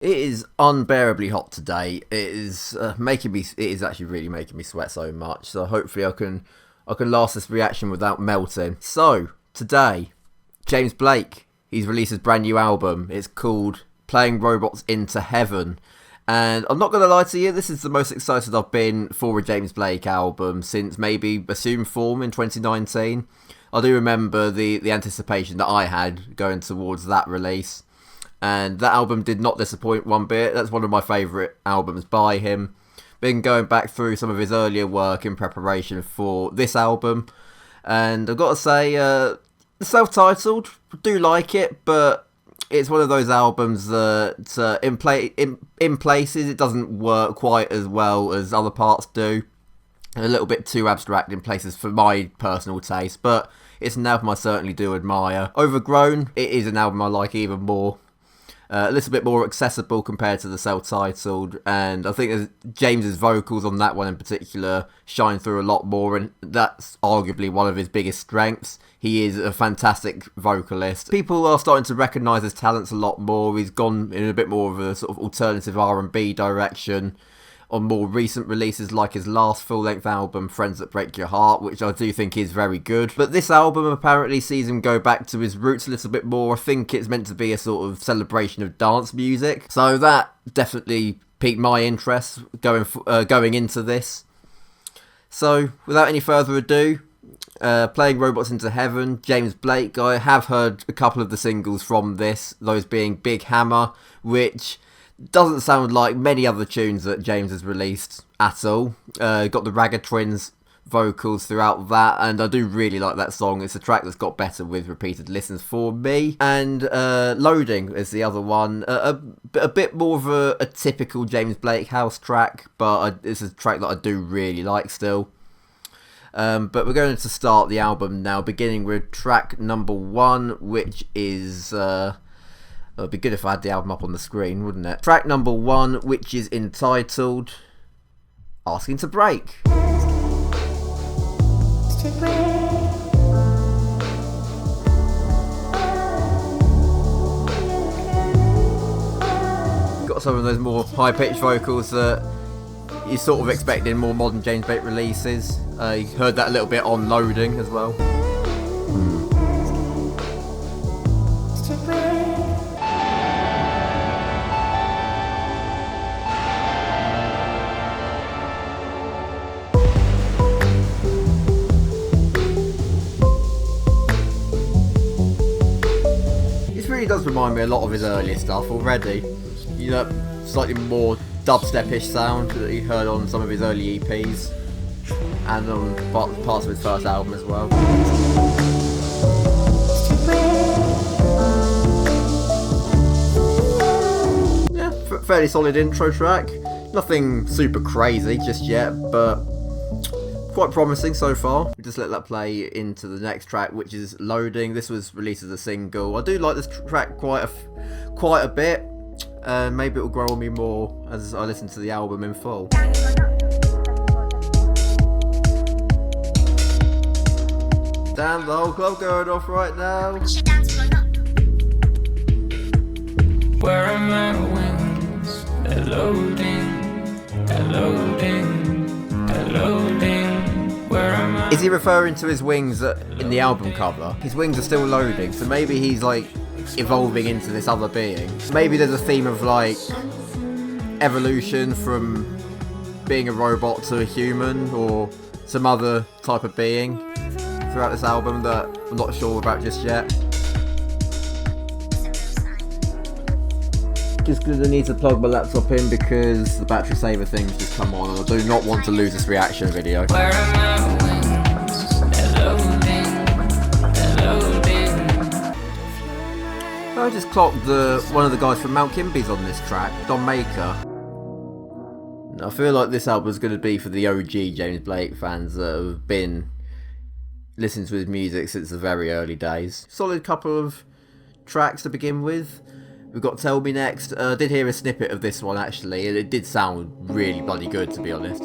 It is unbearably hot today. It is making me. It is actually really making me sweat so much. So hopefully I can last this reaction without melting. So today, James Blake. He's released his brand new album. It's called Playing Robots into Heaven. And I'm not going to lie to you, this is the most excited I've been for a James Blake album since maybe Assume Form in 2019. I do remember the anticipation that I had going towards that release. And that album did not disappoint one bit. That's one of my favourite albums by him. Been going back through some of his earlier work in preparation for this album. And I've got to say, self-titled, do like it, but it's one of those albums that in places it doesn't work quite as well as other parts do. A little bit too abstract in places for my personal taste, but it's an album I certainly do admire. Overgrown, it is an album I like even more. A little bit more accessible compared to the self-titled, and I think James's vocals on that one in particular shine through a lot more, and that's arguably one of his biggest strengths. He is a fantastic vocalist. People are starting to recognise his talents a lot more. He's gone in a bit more of a sort of alternative R&B direction on more recent releases, like his last full-length album, Friends That Break Your Heart, which I do think is very good. But this album apparently sees him go back to his roots a little bit more. I think it's meant to be a sort of celebration of dance music, so that definitely piqued my interest going into this. So, without any further ado, Playing Robots into Heaven, James Blake. I have heard a couple of the singles from this, those being Big Hammer, which doesn't sound like many other tunes that James has released at all. Got the Ragged Twins vocals throughout that, and I do really like that song. It's a track that's got better with repeated listens for me. And Loading is the other one. A bit more of a typical James Blake house track, but it's a track that I do really like still. But we're going to start the album now, beginning with track number 1, which is it'd be good if I had the album up on the screen, wouldn't it? Track number 1, which is entitled Asking to Break. Got some of those more high-pitched vocals that you're sort of expecting more modern James Blake releases. You heard that a little bit on Loading as well. Really does remind me a lot of his earlier stuff already. You know, slightly more dubstep-ish sound that you heard on some of his early EPs and on parts of his first album as well. Yeah, fairly solid intro track. Nothing super crazy just yet, but quite promising so far. We just let that play into the next track, which is Loading. This was released as a single. I do like this track quite a bit. Maybe it will grow on me more as I listen to the album in full. Damn, the whole club going off right now. Where are my wings? They're loading, they're loading, they're loading. Is he referring to his wings in the album cover? His wings are still loading, so maybe he's like evolving into this other being. Maybe there's a theme of like evolution from being a robot to a human or some other type of being throughout this album that I'm not sure about just yet. Just gonna need to plug my laptop in because the battery saver thing's just come on and I do not want to lose this reaction video. Where are my wings? They're loading, they're loading. I just clocked one of the guys from Mount Kimby's on this track, Don Maker. I feel like this album is going to be for the OG James Blake fans that have been listening to his music since the very early days. Solid couple of tracks to begin with. We've got Tell Me next. I did hear a snippet of this one actually, and it did sound really bloody good to be honest.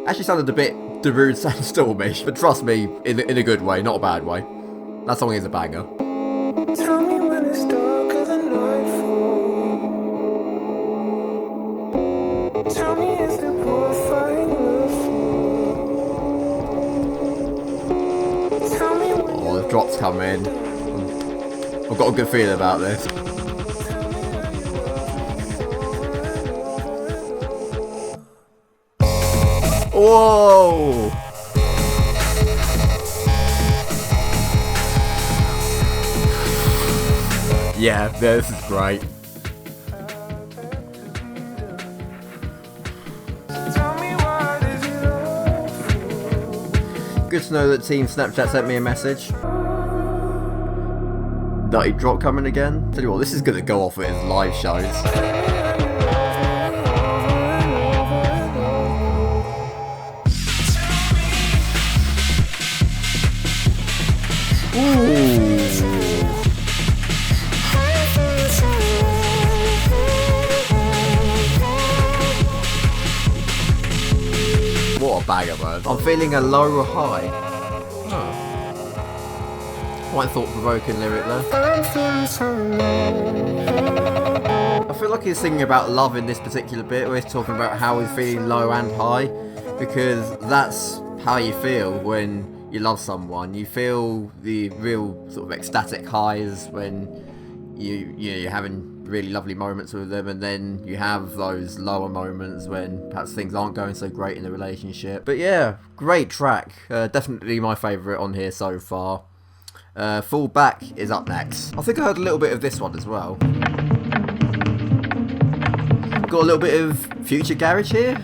Actually sounded a bit Darude Sandstormish, but trust me, in a good way, not a bad way. That song is a banger. Tell me when it's dark or the nightfall. Tell me if the profile love. Tell me when Oh, the drops come in. I've got a good feeling about this. Whoa! Yeah, this is great. tell me what is it all for? Good to know that Team Snapchat sent me a message. Nutty drop coming again. Tell you what, this is gonna go off at his live shows. Ooh. What a banger, man. I'm feeling a low high. Huh. Quite thought-provoking lyric there. I'm feeling so low. I feel like he's singing about love in this particular bit, where he's talking about how he's feeling low and high, because that's how you feel when you love someone. You feel the real sort of ecstatic highs when you're having really lovely moments with them, and then you have those lower moments when perhaps things aren't going so great in the relationship. But yeah, great track. Definitely my favourite on here so far. Fall Back is up next. I think I heard a little bit of this one as well. Got a little bit of future garage here.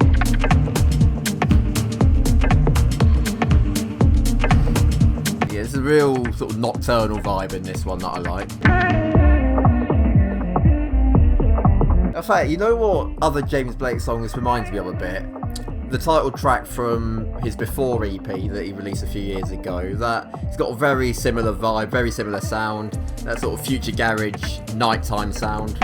Yeah, it's a real sort of nocturnal vibe in this one that I like. In fact, you know what other James Blake song this reminds me of a bit? The title track from his Before EP that he released a few years ago. That it's got a very similar vibe, very similar sound. That sort of future garage nighttime sound.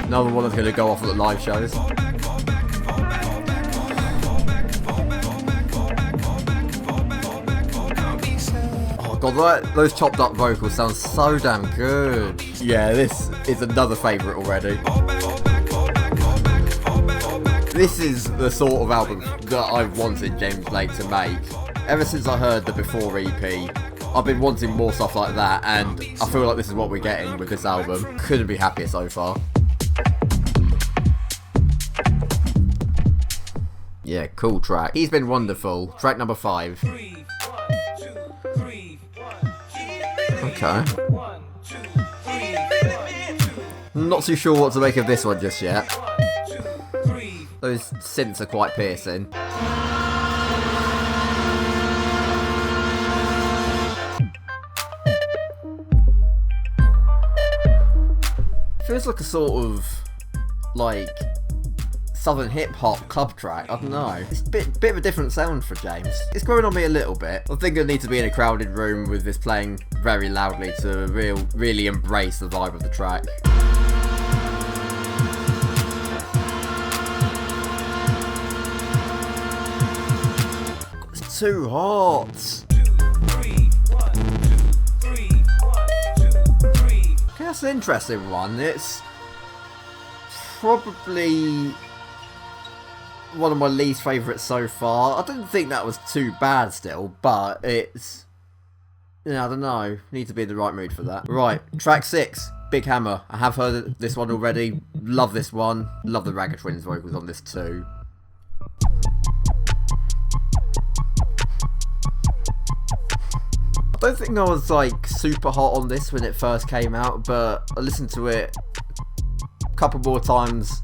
Another one that's going to go off at the live shows. God, those chopped up vocals sound so damn good. Yeah, this is another favourite already. This is the sort of album that I've wanted James Blake to make. Ever since I heard the Before EP, I've been wanting more stuff like that, and I feel like this is what we're getting with this album. Couldn't be happier so far. Yeah, cool track. He's Been Wonderful. Track number 5. Okay. Not too sure what to make of this one just yet. Those synths are quite piercing. Feels like a sort of like southern hip hop club track. I don't know. It's a bit of a different sound for James. It's growing on me a little bit. I think I need to be in a crowded room with this playing very loudly to really embrace the vibe of the track. It's too hot. Okay, that's an interesting one. It's probably one of my least favourites so far. I don't think that was too bad still, but it's... I don't know. Need to be in the right mood for that. Right, track 6, Big Hammer. I have heard this one already. Love this one. Love the Ragga Twins vocals on this too. I don't think I was like super hot on this when it first came out, but I listened to it a couple more times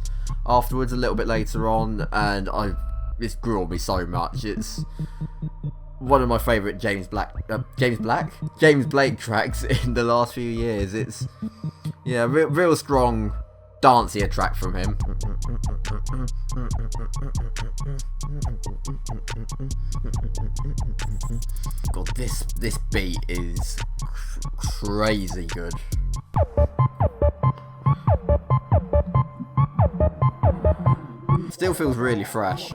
afterwards, a little bit later on, and it's grew on me so much. It's one of my favourite James Blake tracks in the last few years. It's real strong, dancier track from him. God, this beat is crazy good. Still feels really fresh.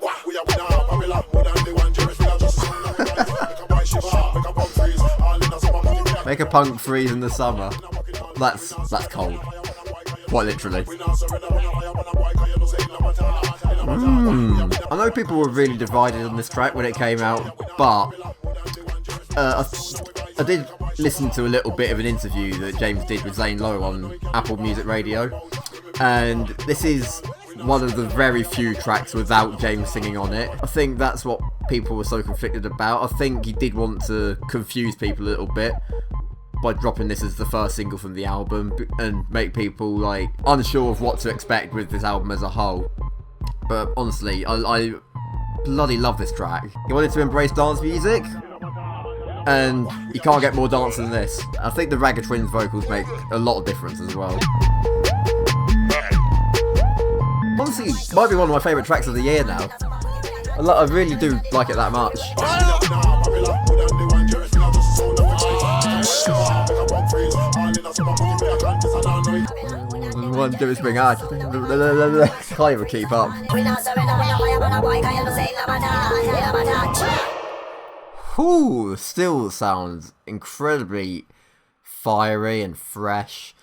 Make a punk freeze in the summer. That's cold. Quite literally. I know people were really divided on this track when it came out, but I did listen to a little bit of an interview that James did with Zane Lowe on Apple Music Radio, and this is one of the very few tracks without James singing on it. I think that's what people were so conflicted about. I think he did want to confuse people a little bit by dropping this as the first single from the album and make people like unsure of what to expect with this album as a whole. But honestly, I bloody love this track. He wanted to embrace dance music, and you can't get more dance than this. I think the Ragged Twins vocals make a lot of difference as well. Honestly, might be one of my favourite tracks of the year now. I really do like it that much. One do is bring out. Can't even keep up. Ooh, still sounds incredibly fiery and fresh.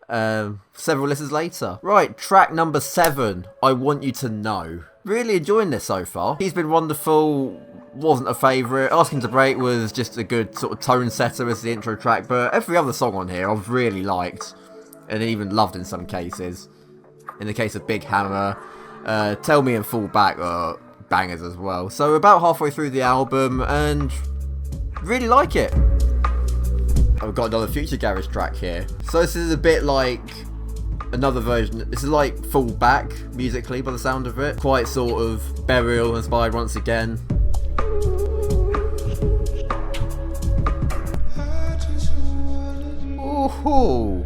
Several listens later. Right, track number 7, I Want You to Know. Really enjoying this so far. He's Been Wonderful wasn't a favourite. Asking to Break was just a good sort of tone setter as the intro track, but every other song on here I've really liked, and even loved in some cases. In the case of Big Hammer, Tell Me and Fall Back are bangers as well. So about halfway through the album, and really like it. I've got another Future Garage track here. So this is a bit like another version. This is like Fall Back musically by the sound of it. Quite sort of Burial inspired once again. Ooh.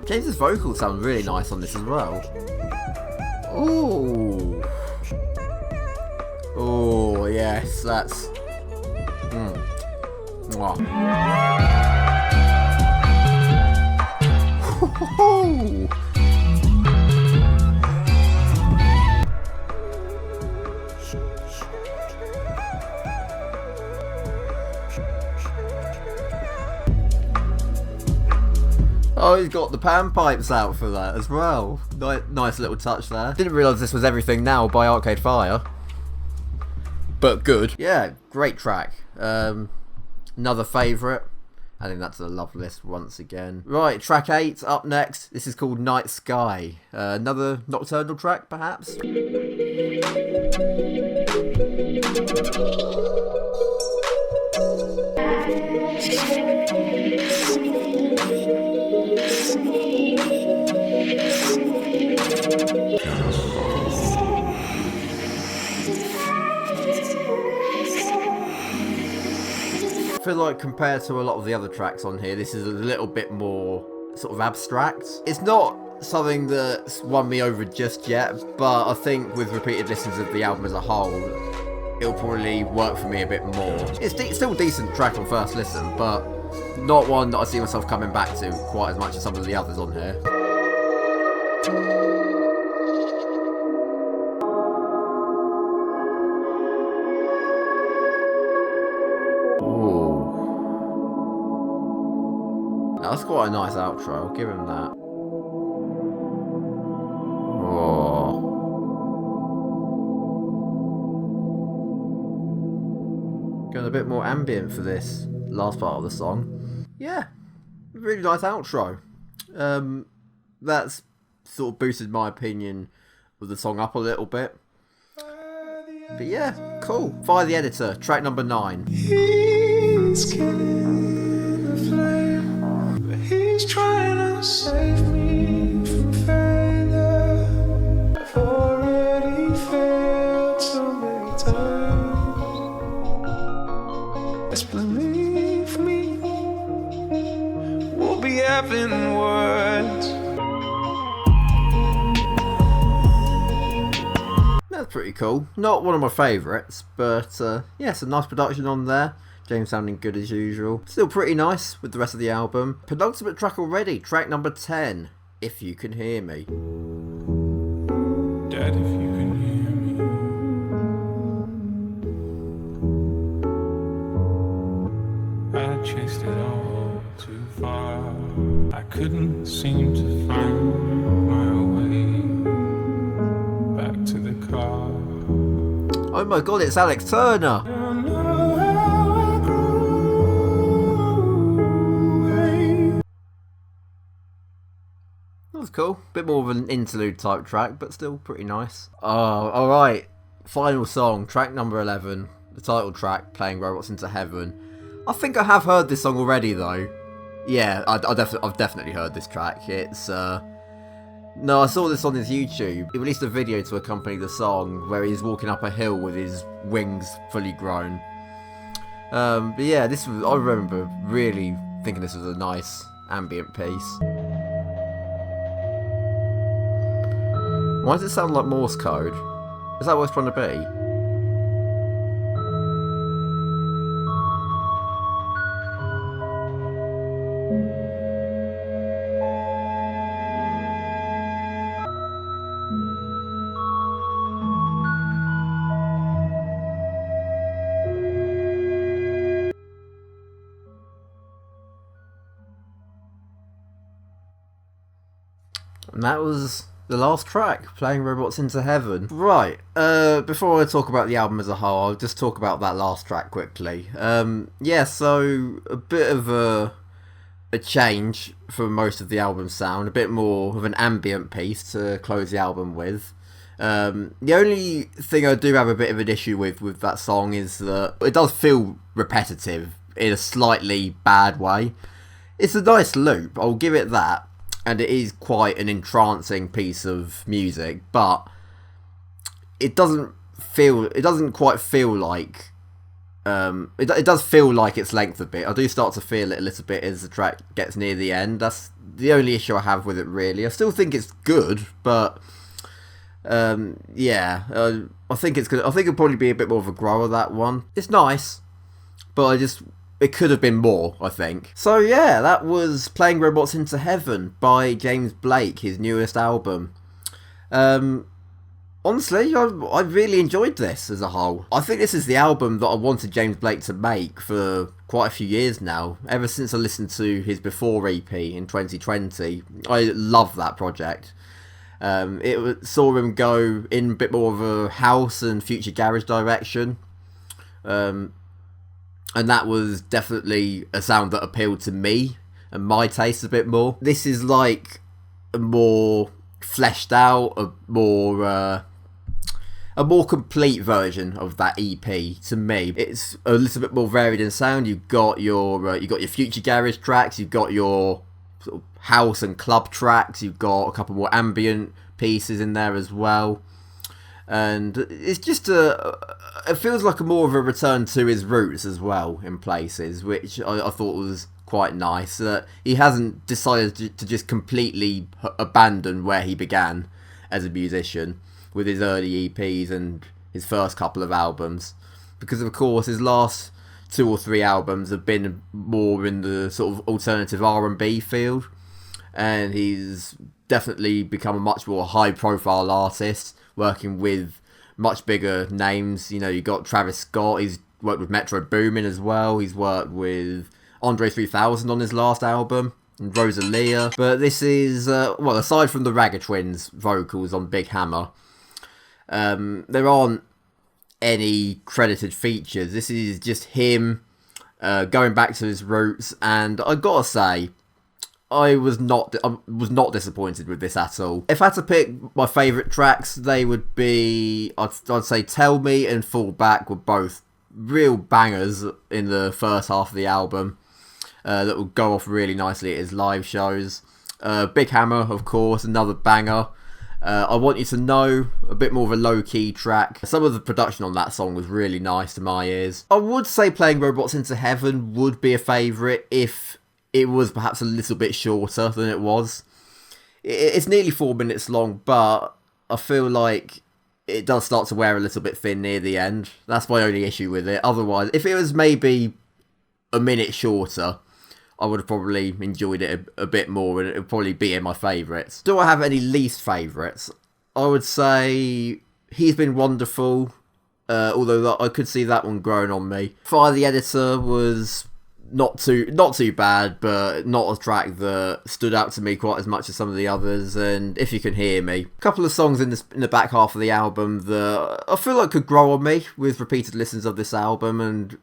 James's vocals sound really nice on this as well. Ooh. Oh, yes, that's... Mwah. Oh, he's got the pan pipes out for that as well. Nice little touch there. Didn't realise this was Everything Now by Arcade Fire. But good. Yeah, great track. Another favourite. I think that's a love list once again. Right, track 8 up next. This is called Night Sky. Another Nocturnal track, perhaps? I feel like compared to a lot of the other tracks on here, this is a little bit more sort of abstract. It's not something that's won me over just yet, but I think with repeated listens of the album as a whole, it'll probably work for me a bit more. It's still a decent track on first listen, but not one that I see myself coming back to quite as much as some of the others on here. That's quite a nice outro, I'll give him that. Oh. Going a bit more ambient for this last part of the song. Yeah, really nice outro. That's sort of boosted my opinion of the song up a little bit. But yeah, cool. Fire the Editor, track number 9. He's killing the flame, but he's trying to save me from failure. I've already failed so many times. Just believe me, we'll be having words. That's pretty cool. Not one of my favourites, but yeah, some nice production on there. James sounding good as usual. Still pretty nice with the rest of the album. Penultimate track already, track number 10, If You Can Hear Me. dead if you can hear me. I chased it all too far. I couldn't seem to find my way back to the car. Oh my god, it's Alex Turner! Don't know how I grew away. That was cool. Bit more of an interlude type track, but still pretty nice. Oh, alright. Final song, track number 11. The title track, Playing Robots into Heaven. I think I have heard this song already, though. Yeah, I've definitely heard this track. It's, No, I saw this on his YouTube. He released a video to accompany the song where he's walking up a hill with his wings fully grown. But yeah, I remember really thinking this was a nice ambient piece. Why does it sound like Morse code? Is that what it's trying to be? And that was the last track, Playing Robots into Heaven. Right, before I talk about the album as a whole, I'll just talk about that last track quickly. Yeah, so a bit of a change for most of the album sound, a bit more of an ambient piece to close the album with. The only thing I do have a bit of an issue with that song is that it does feel repetitive in a slightly bad way. It's a nice loop, I'll give it that. And it is quite an entrancing piece of music, but it doesn't quite feel like, it does feel like its length a bit. I do start to feel it a little bit as the track gets near the end. That's the only issue I have with it, really. I still think it's good, but, yeah, I think it'll probably be a bit more of a grower, that one. It's nice, but it could have been more, I think. So yeah, that was Playing Robots into Heaven by James Blake, his newest album. Honestly, I really enjoyed this as a whole. I think this is the album that I wanted James Blake to make for quite a few years now. Ever since I listened to his Before EP in 2020. I love that project. It saw him go in a bit more of a house and future garage direction. And that was definitely a sound that appealed to me and my taste a bit more. This is like a more fleshed out, a more complete version of that EP to me. It's a little bit more varied in sound. You've got your future garage tracks, you've got your sort of house and club tracks, you've got a couple more ambient pieces in there as well. And it's just it feels like more of a return to his roots as well in places, which I thought was quite nice. He hasn't decided to just completely abandon where he began as a musician with his early EPs and his first couple of albums, because of course his last 2 or 3 albums have been more in the sort of alternative R&B field, and he's definitely become a much more high-profile artist, working with much bigger names. You know, you got Travis Scott, he's worked with Metro Boomin as well, he's worked with Andre 3000 on his last album, and Rosalia. But this is, well, aside from the Ragga Twins vocals on Big Hammer, there aren't any credited features. This is just him going back to his roots, and I gotta say, I was not disappointed with this at all. If I had to pick my favourite tracks, they would be, I'd say Tell Me and Fall Back were both real bangers in the first half of the album that will go off really nicely at his live shows. Big Hammer, of course, another banger. I Want You to Know, a bit more of a low-key track. Some of the production on that song was really nice to my ears. I would say Playing Robots into Heaven would be a favourite if it was perhaps a little bit shorter than it was. It's nearly 4 minutes long, but I feel like it does start to wear a little bit thin near the end. That's my only issue with it. Otherwise, if it was maybe a minute shorter, I would have probably enjoyed it a bit more, and it would probably be in my favourites. Do I have any least favourites? I would say He's Been Wonderful, although I could see that one growing on me. Fire the Editor was not too bad, but not a track that stood out to me quite as much as some of the others. And If You Can Hear Me, a couple of songs in the back half of the album that I feel like could grow on me with repeated listens of this album, and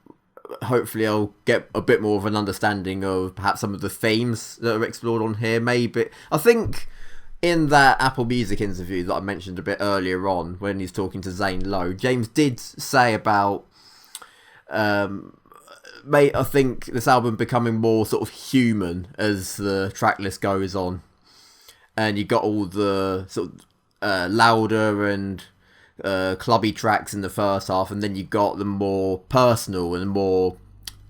hopefully I'll get a bit more of an understanding of perhaps some of the themes that are explored on here. Maybe I think in that Apple Music interview that I mentioned a bit earlier on, when he's talking to Zane Lowe, James did say about I think this album becoming more sort of human as the track list goes on, and you got all the sort of louder and clubby tracks in the first half, and then you got the more personal and more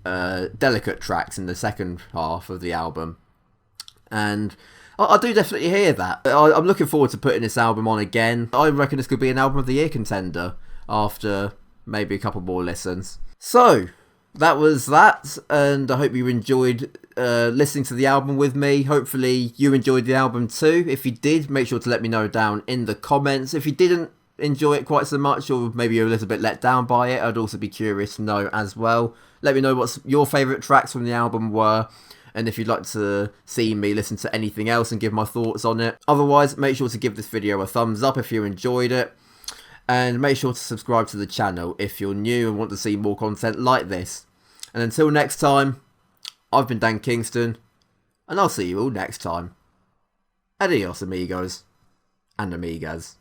delicate tracks in the second half of the album. And I do definitely hear that. I'm looking forward to putting this album on again. I reckon this could be an album of the year contender after maybe a couple more listens. So that was that, and I hope you enjoyed listening to the album with me. Hopefully you enjoyed the album too. If you did, make sure to let me know down in the comments. If you didn't enjoy it quite so much, or maybe you're a little bit let down by it, I'd also be curious to know as well. Let me know what your favourite tracks from the album were, and if you'd like to see me listen to anything else and give my thoughts on it. Otherwise, make sure to give this video a thumbs up if you enjoyed it, and make sure to subscribe to the channel if you're new and want to see more content like this. And until next time, I've been Dan Kingston, and I'll see you all next time. Adios, amigos and amigas.